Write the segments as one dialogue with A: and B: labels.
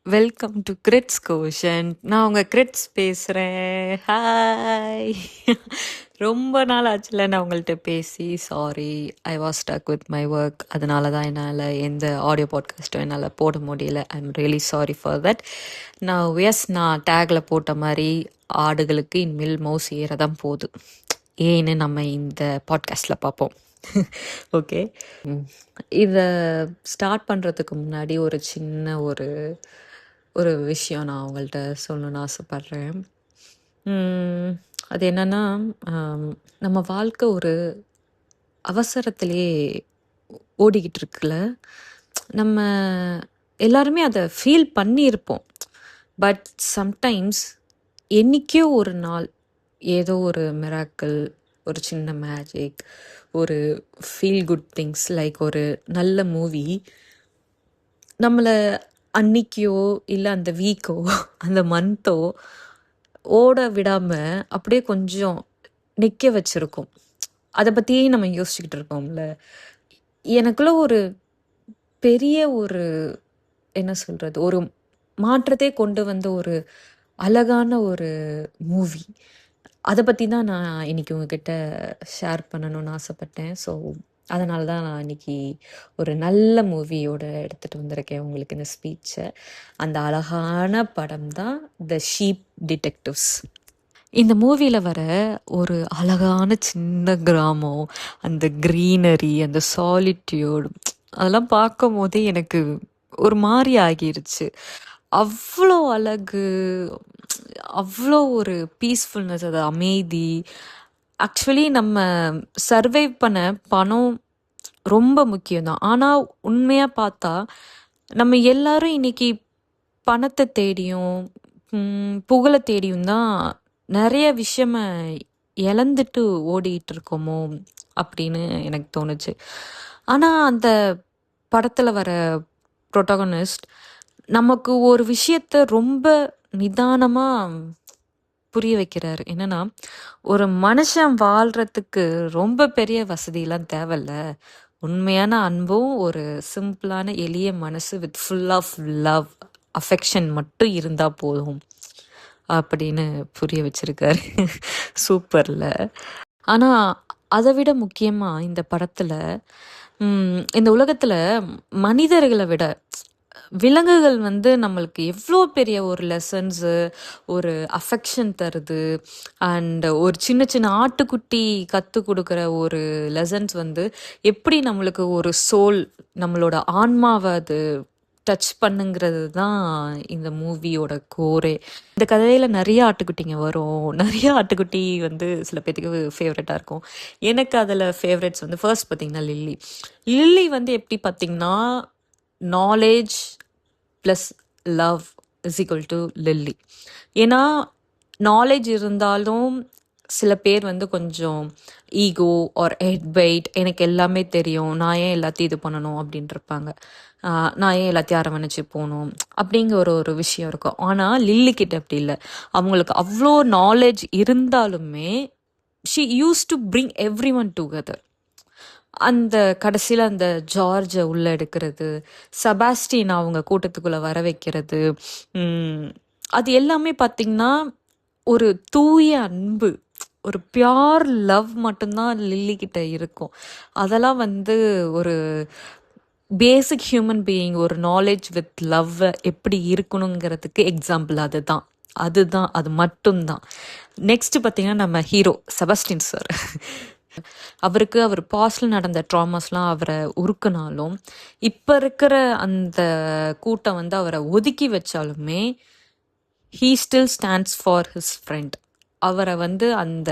A: Welcome to grids கோஷன். நான் உங்கள் grids பேசுகிறேன். ஹாய். ரொம்ப நாள் ஆச்சுல நான் உங்கள்கிட்ட பேசி. Sorry, I was stuck with my work. அதனால தான் என்னால் எந்த ஆடியோ பாட்காஸ்ட்டும் என்னால் போட முடியல. I am really sorry for that. நான் டேக்கில் போட்ட மாதிரி ஆடுகளுக்கு இனிமேல் மவுஸ் ஏற தான் போகுது. ஏன்னு நம்ம இந்த பாட்காஸ்டில் பார்ப்போம். ஓகே, இதை ஸ்டார்ட் பண்ணுறதுக்கு முன்னாடி ஒரு சின்ன ஒரு விஷயம் நான் அவங்கள்ட்ட சொல்லணும்னு ஆசைப்பட்றேன். அது என்னன்னா, நம்ம வாழ்க்கை ஒரு அவசரத்திலே ஓடிக்கிட்டு இருக்குல்ல. நம்ம எல்லாருமே அதை ஃபீல் பண்ணியிருப்போம். பட் சம்டைம்ஸ் என்னைக்கோ ஒரு நாள் ஏதோ ஒரு மிராக்கிள், ஒரு சின்ன மேஜிக், ஒரு ஃபீல் குட் திங்ஸ் லைக் ஒரு நல்ல மூவி நம்மளை அன்னைக்கோ இல்லை அந்த வீக்கோ அந்த மந்த்தோ ஓட விடாமல் அப்படியே கொஞ்சம் நிற்க வச்சுருக்கோம். அதை பற்றியே நம்ம யோசிச்சுக்கிட்டு இருக்கோம்ல. எனக்குள்ள ஒரு பெரிய ஒரு என்ன சொல்கிறது, ஒரு மாற்றத்தை கொண்டு வந்த ஒரு அழகான ஒரு மூவி. அதை பற்றி தான் நான் இன்னைக்கு உங்ககிட்ட ஷேர் பண்ணணும்னு ஆசைப்பட்டேன். ஸோ அதனால தான் நான் இன்னைக்கு ஒரு நல்ல மூவியோட எடுத்துகிட்டு வந்திருக்கேன் உங்களுக்கு இந்த ஸ்பீச்சை. அந்த அழகான படம் தான் த ஷீப் டிடெக்டிவ்ஸ். இந்த மூவியில் வர ஒரு அழகான சின்ன கிராமம், அந்த க்ரீனரி, அந்த சாலிட்யூட், அதெல்லாம் பார்க்கும் போதே எனக்கு ஒரு மாதிரி ஆகிருச்சு. அவ்வளோ அழகு, அவ்வளோ ஒரு பீஸ்ஃபுல்னஸ், அது அமைதி. ஆக்சுவலி நம்ம சர்வைவ் பண்ண பணம் ரொம்ப முக்கியம்தான். ஆனால் உண்மையாக பார்த்தா நம்ம எல்லாரும் இன்னைக்கு பணத்தை தேடியும் புகழை தேடியும் தான் நிறைய விஷயம இழந்துட்டு ஓடிட்டு இருக்கோமோ அப்படின்னு எனக்கு தோணுச்சு. ஆனால் அந்த படத்தில் வர ப்ரொட்டகனிஸ்ட் நமக்கு ஒரு விஷயத்த ரொம்ப நிதானமாக புரிய வைக்கிறாரு. என்னன்னா, ஒரு மனுஷன் வாழ்கிறதுக்கு ரொம்ப பெரிய வசதியெல்லாம் தேவையில்ல. உண்மையான அன்பும் ஒரு சிம்பிளான எளிய மனசு with full of love, affection மட்டும் இருந்தால் போதும் அப்படின்னு புரிய வச்சிருக்காரு. சூப்பர்ல. ஆனால் அதை விட முக்கியமாக இந்த படத்தில் இந்த உலகத்தில் மனிதர்களை விட விலங்குகள் நம்மளுக்கு எவ்வளோ பெரிய ஒரு லெசன்ஸு, ஒரு அஃபெக்ஷன் தருது. அண்ட் ஒரு சின்ன சின்ன ஆட்டுக்குட்டி கற்றுக் கொடுக்குற ஒரு லெசன்ஸ் எப்படி நம்மளுக்கு ஒரு சோல், நம்மளோட ஆன்மாவை அது டச் பண்ணுங்கிறது தான் இந்த மூவியோட கோரே. இந்த கதையில் நிறைய ஆட்டுக்குட்டிங்க வரும். நிறைய ஆட்டுக்குட்டி சில பேத்துக்கு ஃபேவரட்டாக இருக்கும். எனக்கு அதில் ஃபேவரட்ஸ் ஃபர்ஸ்ட் பார்த்திங்கன்னா லில்லி. லில்லி எப்படி பார்த்திங்கன்னா, knowledge plus love is equal to Lily. ஏன்னா நாலேஜ் இருந்தாலும் சில பேர் கொஞ்சம் ஈகோ ஆர் ஹெட் வெயிட், எனக்கு எல்லாமே தெரியும், நான் ஏன் எல்லாத்தையும் இது பண்ணணும் அப்படின்ட்டு இருப்பாங்க. நான் ஏன் எல்லாத்தையும் அரவணைச்சு போகணும் அப்படிங்கிற ஒரு விஷயம் இருக்கும். ஆனால் லில்லி கிட்ட அப்படி இல்லை. அவங்களுக்கு அவ்வளோ நாலேஜ் இருந்தாலுமே she use to bring every one together. அந்த கடைசியில் அந்த ஜார்ஜை உள்ளே எடுக்கிறது, செபாஸ்டின் அவங்க கூட்டத்துக்குள்ளே வர வைக்கிறது, அது எல்லாமே பார்த்திங்கன்னா ஒரு தூய அன்பு, ஒரு பியோர் லவ் மட்டும்தான் லில்லி கிட்ட இருக்கும். அதெல்லாம் ஒரு பேசிக் ஹியூமன் பீயிங், ஒரு நாலேஜ் வித் லவ் எப்படி இருக்கணுங்கிறதுக்கு எக்ஸாம்பிள் அதுதான் அது மட்டும்தான். நெக்ஸ்ட் பார்த்தீங்கன்னா நம்ம ஹீரோ செபாஸ்டின் சார். அவருக்கு அவர் பாஸ்டில் நடந்த ட்ராமாஸ்லாம் அவரை உருக்குனாலும், இப்போ இருக்கிற அந்த கூட்டம் அவரை ஒதுக்கி வச்சாலுமே he still stands for his friend. அவரை அந்த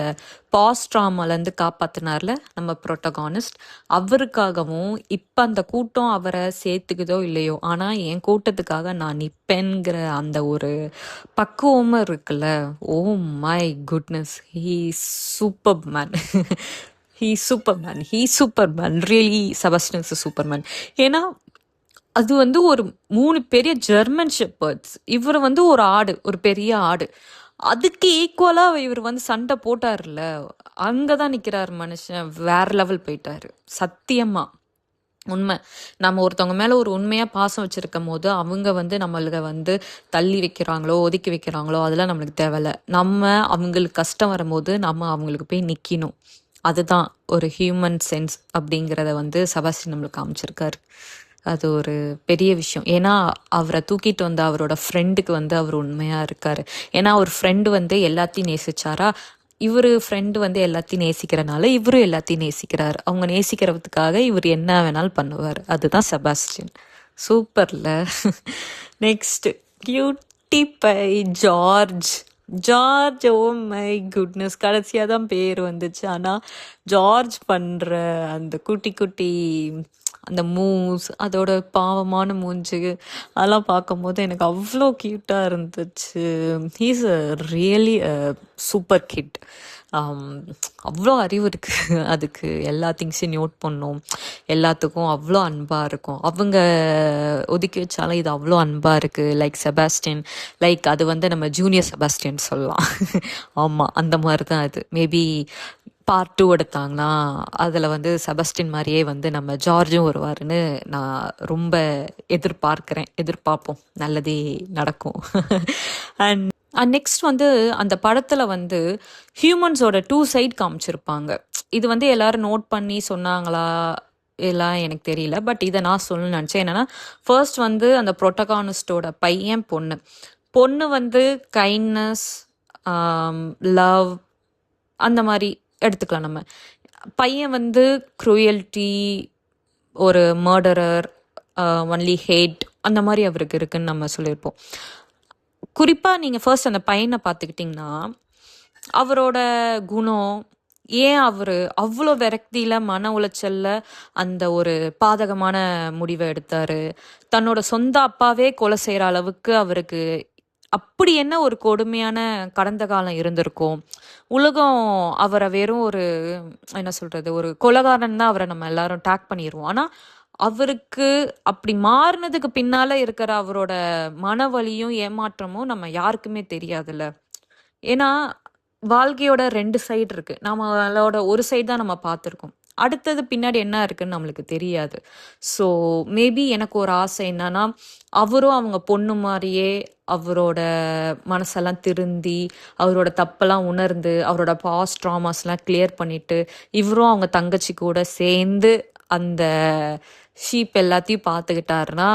A: பாஸ் ட்ராமாலேருந்து காப்பாற்றினார்ல நம்ம ப்ரோட்டகானிஸ்ட். அவருக்காகவும் இப்போ அந்த கூட்டம் அவரை சேர்த்துக்குதோ இல்லையோ, ஆனால் என் கூட்டத்துக்காக நான் நிற்பேன்கிற அந்த ஒரு பக்குவமும் இருக்குல்ல. Oh my goodness, he superman. He superman really. Sebastian is superman. ஏன்னா அது ஒரு 3 பெரிய ஜெர்மன் ஷெப்பர்ட்ஸ். இவர் ஒரு ஆடு, ஒரு பெரிய ஆடு. அதுக்கு ஈக்குவலாக இவர் சண்டை போட்டார்ல, அங்கே தான் நிற்கிறார் மனுஷன். வேற லெவல் போயிட்டாரு சத்தியமா. உண்மை. நம்ம ஒருத்தவங்க மேலே ஒரு உண்மையாக பாசம் வச்சுருக்கும் போது அவங்க வந்து நம்மளுக்கு வந்து தள்ளி வைக்கிறாங்களோ ஒதுக்கி வைக்கிறாங்களோ அதெல்லாம் நம்மளுக்கு தேவையில்ல. நம்ம அவங்களுக்கு கஷ்டம் வரும்போது நம்ம அவங்களுக்கு போய் நிற்கணும். அதுதான் ஒரு ஹியூமன் சென்ஸ் அப்படிங்கிறத வந்து செபாஸ்டியன் நம்மளுக்கு காமிச்சிருக்காரு. அது ஒரு பெரிய விஷயம். ஏன்னா அவரை தூக்கிட்டு வந்த அவரோட ஃப்ரெண்டுக்கு வந்து அவர் உண்மையாக இருக்கார். ஏன்னா அவர் ஃப்ரெண்டு வந்து எல்லாத்தையும் நேசிச்சாரா, இவர் ஃப்ரெண்டு வந்து எல்லாத்தையும் நேசிக்கிறனால இவரும் எல்லாத்தையும் நேசிக்கிறார். அவங்க நேசிக்கிறதுக்காக இவர் என்ன வேணாலும் பண்ணுவார். அதுதான் செபாஸ்டியன். சூப்பர்ல. Next cutie by George. George, oh my goodness, கடைசியாக தான் பேர் வந்துச்சு. ஆனால் ஜார்ஜ் பண்ணுற அந்த குட்டி குட்டி அந்த மூவ்ஸ், அதோட பாவமான மூஞ்சு, அதெல்லாம் பார்க்கும்போது எனக்கு அவ்வளோ க்யூட்டாக இருந்துச்சு. He's a really super kid. அவ்வளோ அறிவு இருக்குது அதுக்கு. எல்லா திங்ஸையும் நோட் பண்ணும், எல்லாத்துக்கும் அவ்வளோ அன்பாக இருக்கும். அவங்க ஒதுக்கி வச்சாலும் இது அவ்வளோ அன்பாக இருக்குது. லைக் செபாஸ்டியன், லைக் அது வந்து நம்ம ஜூனியர் செபாஸ்டியன் சொல்லலாம். ஆமாம், அந்த மாதிரி தான் அது. மேபி பார்ட் 2 எடுத்தாங்கன்னா அதில் வந்து செபாஸ்டியன் மாதிரியே வந்து நம்ம ஜார்ஜும் வருவாருன்னு நான் ரொம்ப எதிர்பார்ப்போம். நல்லதே நடக்கும். அண்ட் நெக்ஸ்ட் வந்து அந்த படத்தில் வந்து ஹியூமன்ஸோட 2 சைட் காமிச்சிருப்பாங்க. இது வந்து எல்லாரும் நோட் பண்ணி சொன்னாங்களா எல்லாம் எனக்கு தெரியல. பட் இதை நான் சொல்லணும்னு நினச்சேன். என்னென்னா, ஃபர்ஸ்ட் வந்து அந்த ப்ரொட்டகானிஸ்டோட பையன் பொண்ணு வந்து கைண்ட்னஸ், லவ் அந்த மாதிரி எடுத்துக்கலாம் நம்ம. பையன் வந்து க்ரூயல்ட்டி, ஒரு மர்டரர், ஒன்லி ஹேட், அந்த மாதிரி அவருக்கு இருக்குன்னு நம்ம சொல்லியிருப்போம். குறிப்பாக நீங்கள் ஃபர்ஸ்ட் அந்த பையனை பார்த்துக்கிட்டிங்கன்னா அவரோட குணம், ஏன் அவர் அவ்வளோ விரக்தியில் மன உளைச்சலில் அந்த ஒரு பாதகமான முடிவை எடுத்தார், தன்னோட சொந்த அப்பாவே கொலை செய்கிற அளவுக்கு அவருக்கு அப்படி என்ன ஒரு கொடுமையான கடந்த காலம் இருந்திருக்கும். உலகம் அவரை வெறும் ஒரு என்ன சொல்கிறது, ஒரு கொலைகாரன் தான் அவரை நம்ம எல்லாரும் டேக் பண்ணிடுவோம். ஆனால் அவருக்கு அப்படி மாறினதுக்கு பின்னால் இருக்கிற அவரோட மனவலியும் ஏமாற்றமும் நம்ம யாருக்குமே தெரியாதுல்ல. ஏன்னா வாழ்க்கையோட 2 சைடு இருக்குது. நம்மளோட ஒரு சைடு தான் நம்ம பார்த்துருக்கோம். அடுத்தது பின்னாடி என்ன இருக்குன்னு நம்மளுக்கு தெரியாது. ஸோ மேபி எனக்கு ஒரு ஆசை என்னன்னா, அவரும் அவங்க பொண்ணு மாதிரியே அவரோட மனசெல்லாம் திருந்தி, அவரோட தப்பெல்லாம் உணர்ந்து, அவரோட பாஸ்ட் ட்ராமாஸ்லாம் கிளியர் பண்ணிட்டு, இவரும் அவங்க தங்கச்சி கூட சேர்ந்து அந்த ஷீப் எல்லாத்தையும் பார்த்துக்கிட்டாருன்னா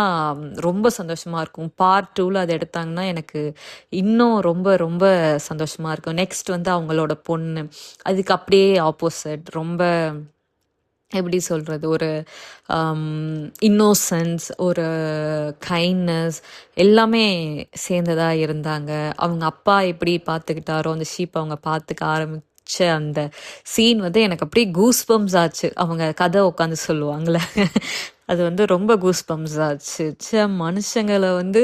A: ரொம்ப சந்தோஷமாக இருக்கும். பார்ட் 2ல் அதை எடுத்தாங்கன்னா எனக்கு இன்னும் ரொம்ப ரொம்ப சந்தோஷமாக இருக்கும். நெக்ஸ்ட் வந்து அவங்களோட பொண்ணு, அதுக்கு அப்படியே ஆப்போசிட். ரொம்ப எப்படி சொல்கிறது, ஒரு இன்னோசன்ஸ், ஒரு கைண்ட்னஸ் எல்லாமே சேர்ந்ததாக இருந்தாங்க. அவங்க அப்பா எப்படி பார்த்துக்கிட்டாரோ அந்த ஷீப் அவங்க பார்த்துக்க ஆரம்பிச்ச அந்த சீன் வந்து எனக்கு அப்படியே கூஸ் பம்ப்ஸ் ஆச்சு. அவங்க கதை உட்காந்து சொல்லுவாங்களே, அது வந்து ரொம்ப கூஸ் பம்ப்ஸ் ஆச்சு. மனுஷங்களை வந்து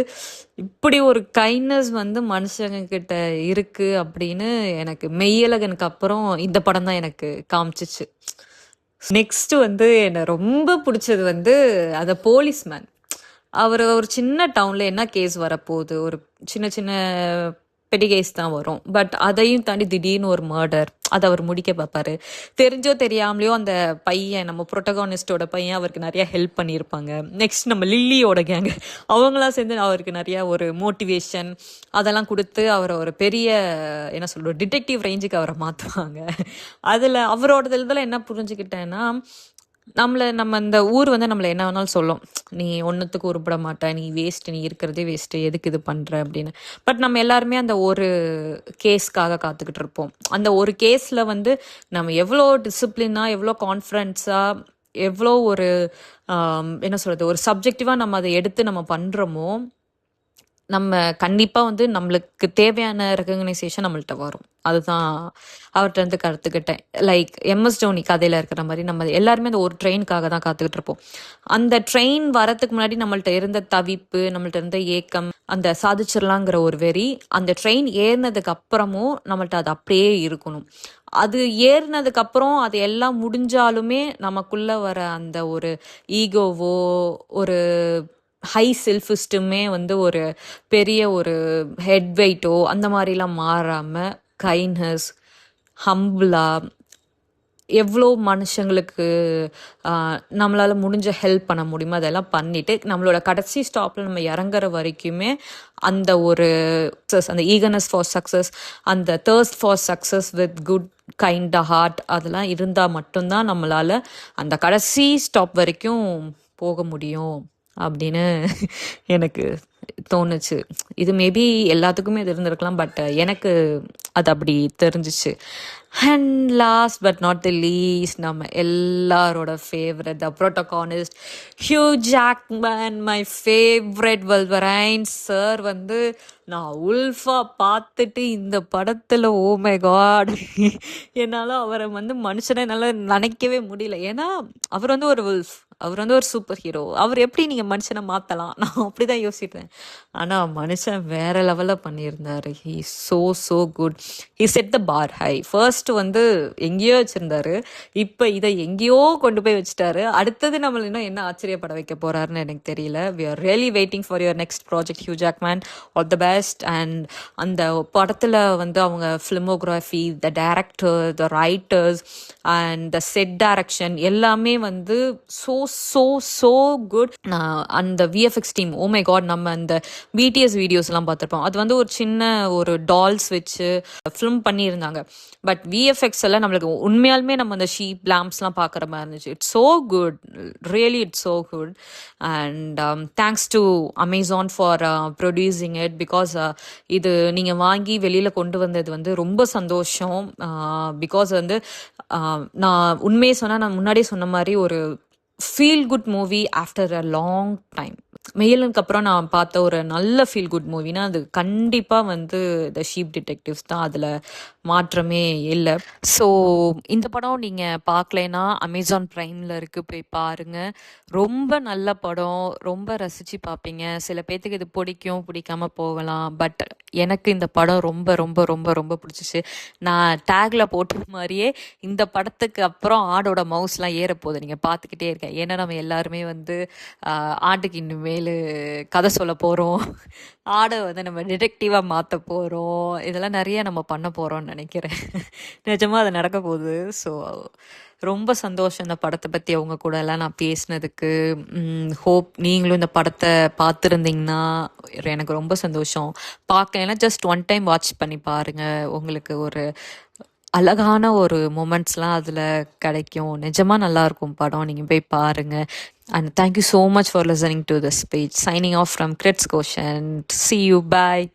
A: இப்படி ஒரு கைண்ட்னஸ் வந்து மனுஷங்க கிட்ட இருக்கு அப்படின்னு எனக்கு மெய்யழகனுக்கு அப்புறம் இந்த படம் தான் எனக்கு காமிச்சிச்சு. நெக்ஸ்ட் வந்து என்னை ரொம்ப பிடிச்சது வந்து அந்த போலீஸ்மேன். அவர் ஒரு சின்ன டவுனில் என்ன கேஸ் வரப்போகுது, ஒரு சின்ன சின்ன பெட்டி கேஸ் தான் வரும். பட் அதையும் தாண்டி திடீர்னு ஒரு மர்டர், அதை அவர் முடிக்க பார்ப்பாரு. தெரிஞ்சோ தெரியாமலையோ அந்த பையன், நம்ம ப்ரொட்டகானிஸ்டோட பையன் அவருக்கு நிறையா ஹெல்ப் பண்ணியிருப்பாங்க. நெக்ஸ்ட் நம்ம லில்லியோட கேங், அவங்களாம் சேர்ந்து அவருக்கு நிறையா ஒரு மோட்டிவேஷன் அதெல்லாம் கொடுத்து அவரை ஒரு பெரிய என்ன சொல்கிறது டிடெக்டிவ் ரேஞ்சுக்கு அவரை மாற்றுவாங்க. அதில் அவரோட இதில் என்ன புரிஞ்சுக்கிட்டேன்னா, நம்ம இந்த ஊர் வந்து நம்மளை என்ன வேணாலும் சொல்லும், நீ ஒன்றுத்துக்கு உருப்பட மாட்ட, நீ வேஸ்ட்டு, நீ இருக்கிறதே வேஸ்ட்டு, எதுக்கு இது பண்ணுற அப்படின்னு. பட் நம்ம எல்லாருமே அந்த ஒரு கேஸ்க்காக காத்துக்கிட்டு இருப்போம். அந்த ஒரு கேஸில் வந்து நம்ம எவ்வளோ டிசிப்ளினாக, எவ்வளோ கான்ஃபிடன்ஸாக, எவ்வளோ ஒரு என்ன சொல்கிறது, ஒரு சப்ஜெக்டிவாக நம்ம அதை எடுத்து நம்ம பண்ணுறோமோ, நம்ம கண்டிப்பாக வந்து நம்மளுக்கு தேவையான ரெகக்னைசேஷன் நம்மள்ட்ட வரும். அதுதான் அவர்கிட்ட இருந்து கற்றுக்கிட்டேன். லைக் எம்எஸ் தோனி கதையில் இருக்கிற மாதிரி நம்ம எல்லாருமே அந்த ஒரு ட்ரெயினுக்காக தான் காத்துக்கிட்டு இருப்போம். அந்த ட்ரெயின் வரத்துக்கு முன்னாடி நம்மள்ட்ட இருந்த தவிப்பு, நம்மள்ட்ட இருந்த ஏக்கம், அந்த சாதிச்சிடலாங்கிற ஒரு வெறி, அந்த ட்ரெயின் ஏறினதுக்கு அப்புறமும் நம்மள்ட்ட அது அப்படியே இருக்கணும். அது ஏறினதுக்கு அப்புறம் அது எல்லாம் முடிஞ்சாலுமே நமக்குள்ள வர அந்த ஒரு ஈகோவோ, ஒரு ஹை செல்ஃப் எஸ்டீமே வந்து ஒரு பெரிய ஒரு ஹெட் வெயிட்டோ அந்த மாதிரிலாம் மாறாமல் கைண்ட்னஸ், ஹம்பிளா, எவ்வளோ மனுஷங்களுக்கு நம்மளால் முடிஞ்ச ஹெல்ப் பண்ண முடியுமோ அதெல்லாம் பண்ணிவிட்டு நம்மளோட கடைசி ஸ்டாப்பில் நம்ம இறங்குற வரைக்குமே அந்த ஒரு அந்த ஈகர்னஸ் ஃபார் சக்ஸஸ், அந்த thirst for success with good kind heart அதெல்லாம் இருந்தால் மட்டும்தான் நம்மளால் அந்த கடைசி ஸ்டாப் வரைக்கும் போக முடியும் அப்படின்னு எனக்கு தோணுச்சு. இது மேபி எல்லாத்துக்குமே இது இருந்திருக்கலாம், பட் எனக்கு அது அப்படி தெரிஞ்சிச்சு. And last but not the least, நம்ம எல்லாரோட favourite the protagonist Hugh Jackman, my favourite Wolverine sir. நான் உல்ஃபா பார்த்துட்டு இந்த படத்தில் ஓ மை காட் என்னால் அவரை மனுஷனை என்னால் நினைக்கவே முடியல. ஏன்னா அவர் ஒரு உல்ஃப், அவர் ஒரு சூப்பர் ஹீரோ. அவர் எப்படி நீங்கள் மனுஷனை மாற்றலாம், நான் அப்படி தான் யோசிப்பேன். ஆனால் மனுஷன் வேற லெவலில் பண்ணியிருந்தார். He so good. He set the bar high. First எங்கேயோ வச்சுருந்தாரு, இப்போ இதை எங்கேயோ கொண்டு போய் வச்சுட்டாரு. அடுத்தது நம்மள இன்னும் என்ன ஆச்சரியப்பட வைக்க போகிறாருன்னு எனக்கு தெரியல. We are really waiting for your next project Hugh Jackman. All the best. And அந்த படத்தில் அவங்க filmography, the director, the writers and the set direction எல்லாமே ஸோ குட். அந்த VFX team, oh my God, நம்ம அந்த பிடிஎஸ் வீடியோஸ்லாம் பார்த்துருப்போம். அது ஒரு சின்ன ஒரு டால்ஸ் வச்சு ஃபிலிம் பண்ணியிருந்தாங்க. பட் விஎஃப்எக்ஸ் எல்லாம் நம்மளுக்கு உண்மையாலுமே நம்ம அந்த ஷீப் லேம்ப்ஸ்லாம் பார்க்குற மாதிரி இருந்துச்சு. It's so good, really it's so good. And thanks to Amazon for producing it. Because இது நீங்கள் வாங்கி வெளியில் கொண்டு வந்தது ரொம்ப சந்தோஷம். பிகாஸ் நான் உண்மையை சொன்னால், நான் முன்னாடியே சொன்ன மாதிரி ஒரு feel good movie after a long time. மெயிலுக்கு அப்புறம் நான் பார்த்த ஒரு நல்ல ஃபீல் குட் மூவினா அது கண்டிப்பாக த ஷீப் டிடெக்டிவ்ஸ் தான். அதில் மாற்றமே இல்லை. ஸோ இந்த படம் நீங்கள் பார்க்கலைன்னா அமேசான் ப்ரைமில் இருக்குது, போய் பாருங்கள். ரொம்ப நல்ல படம், ரொம்ப ரசித்து பார்ப்பீங்க. சில பேர்த்துக்கு இது பிடிக்காமல் போகலாம், பட் எனக்கு இந்த படம் ரொம்ப ரொம்ப ரொம்ப ரொம்ப பிடிச்சிச்சு. நான் டேக்கில் போட்ட மாதிரியே இந்த படத்துக்கு அப்புறம் ஆடோட மவுஸ்லாம் ஏறப்போகுது, நீங்கள் பார்த்துக்கிட்டே இருக்கேன். ஏன்னா நம்ம எல்லாருமே ஆட்டுக்கு இனிமேல் கதை சொல்ல போகிறோம், ஆடை நம்ம டிடெக்டிவாக மாற்ற போகிறோம், இதெல்லாம் நிறைய நம்ம பண்ண போகிறோம்னு நினைக்கிறேன். நிஜமாக அது நடக்க போகுது. ஸோ ரொம்ப சந்தோஷம் இந்த படத்தை பற்றி அவங்க கூட எல்லாம் நான் பேசினதுக்கு. ஹோப் நீங்களும் இந்த படத்தை பார்த்துருந்தீங்கன்னா எனக்கு ரொம்ப சந்தோஷம். பார்க்கலன்னா ஜஸ்ட் ஒன் டைம் வாட்ச் பண்ணி பாருங்கள், உங்களுக்கு ஒரு அழகான ஒரு மொமெண்ட்ஸ்லாம் அதில் கிடைக்கும். நிஜமாக நல்லாயிருக்கும் படம், நீங்கள் போய் பாருங்கள். And thank you so much for listening to this page. Signing off from Crits Quotient. See you. Bye.